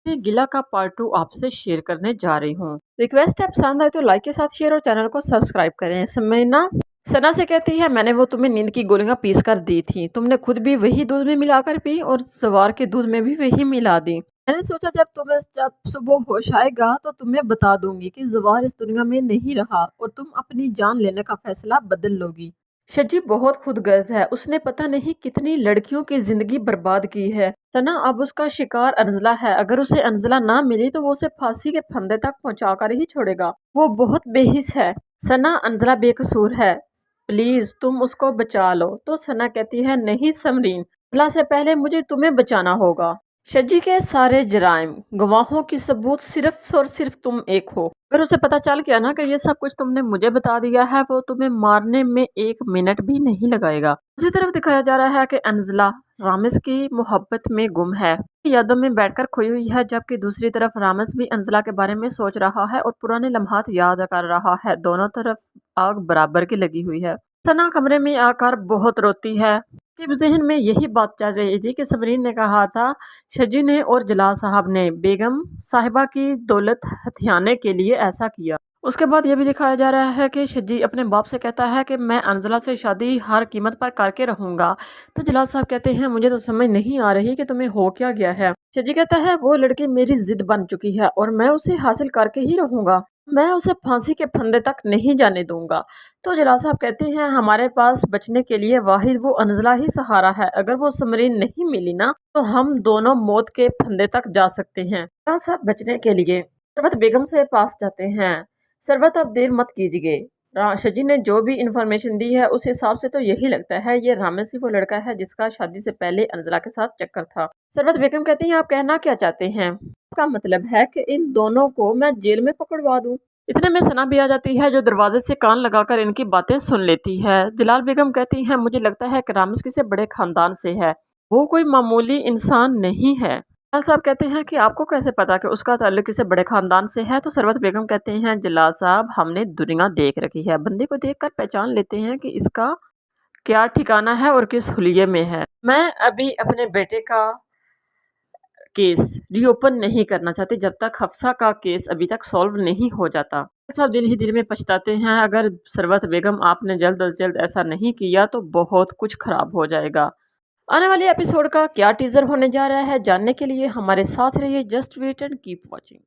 गिला का पार्ट 2 आपसे शेयर करने जा रही हूँ। रिक्वेस्ट है पसंद आए तो लाइक के साथ शेयर और चैनल को सब्सक्राइब करें। समीना सना से कहती है, मैंने वो तुम्हें नींद की गोलियां पीस कर दी थी, तुमने खुद भी वही दूध में मिलाकर पी और सवार के दूध में भी वही मिला दी। मैंने सोचा जब सुबह होश आएगा तो तुम्हें बता दूंगी कि जवार इस दुनिया में नहीं रहा और तुम अपनी जान लेने का फैसला बदल लोगी। शजी बहुत खुदगर्ज है, उसने पता नहीं कितनी लड़कियों की जिंदगी बर्बाद की है। सना अब उसका शिकार अंजला है, अगर उसे अंजला ना मिली तो वो उसे फांसी के फंदे तक पहुंचाकर ही छोड़ेगा। वो बहुत बेहिस है। सना, अंजला बेकसूर है, प्लीज तुम उसको बचा लो। तो सना कहती है, नहीं समरीन, अंजला से पहले मुझे तुम्हें बचाना होगा। शजी के सारे जराइम, गवाहों की सबूत सिर्फ और सिर्फ तुम एक हो। अगर उसे पता चल गया ना कि ये सब कुछ तुमने मुझे बता दिया है, वो तुम्हें मारने में 1 मिनट भी नहीं लगाएगा। दूसरी तरफ दिखाया जा रहा है कि अंजला रामिस की मोहब्बत में गुम है, यादों में बैठकर खोई हुई है, जबकि दूसरी तरफ रामिस भी अंजला के बारे में सोच रहा है और पुराने लम्हात याद कर रहा है। दोनों तरफ आग बराबर की लगी हुई है। सना कमरे में आकर बहुत रोती है। उसके जहन में यही बात चल रही थी कि समरीन ने कहा था, शजी ने और जलाल साहब ने बेगम साहिबा की दौलत हथियाने के लिए ऐसा किया। उसके बाद यह भी दिखाया जा रहा है कि शजी अपने बाप से कहता है कि मैं अंजला से शादी हर कीमत पर करके रहूंगा। तो जलाल साहब कहते हैं, मुझे तो समझ नहीं आ रही कि तुम्हें हो क्या गया है। शजी कहता है, वो लड़की मेरी जिद बन चुकी है और मैं उसे हासिल करके ही रहूंगा, मैं उसे फांसी के फंदे तक नहीं जाने दूंगा। तो जलाल साहब कहते हैं, हमारे पास बचने के लिए वाहिद वो अंजला ही सहारा है, अगर वो समरीन नहीं मिली ना तो हम दोनों मौत के फंदे तक जा सकते हैं। जलाल साहब बचने के लिए सरवत बेगम से पास जाते हैं। सरवत, अब देर मत कीजिए, शजी ने जो भी इंफॉर्मेशन दी है उस हिसाब से तो यही लगता है ये रामेश ही वो लड़का है जिसका शादी से पहले अंजला के साथ चक्कर था। सरवत बेगम कहती हैं, आप कहना क्या चाहते हैं? का मतलब है कि इन दोनों को मैं जेल में पकड़वा दूं। इतने में सना भी आ जाती है, जो दरवाजे से कान लगाकर इनकी बातें सुन लेती है। जलाल बेगम कहती हैं, मुझे लगता है कि रामेश किसी बड़े खानदान से है, वो कोई मामूली इंसान नहीं है। जलाल साहब कहते हैं कि आपको कैसे पता कि उसका ताल्लुक किसी बड़े खानदान से है? तो सरवत बेगम कहते हैं, जलाल साहब, हमने दुनिया देख रखी है, बंदे को देखकर पहचान लेते हैं कि इसका क्या ठिकाना है और किस हुलिये में है। मैं अभी अपने बेटे का केस रीओपन नहीं करना चाहते जब तक हफ्सा का केस अभी तक सॉल्व नहीं हो जाता। सब दिन ही दिन में पछताते हैं। अगर सरवत बेगम आपने जल्द अज जल्द ऐसा नहीं किया तो बहुत कुछ खराब हो जाएगा। आने वाले एपिसोड का क्या टीजर होने जा रहा है, जानने के लिए हमारे साथ रहिए। Just wait and keep watching.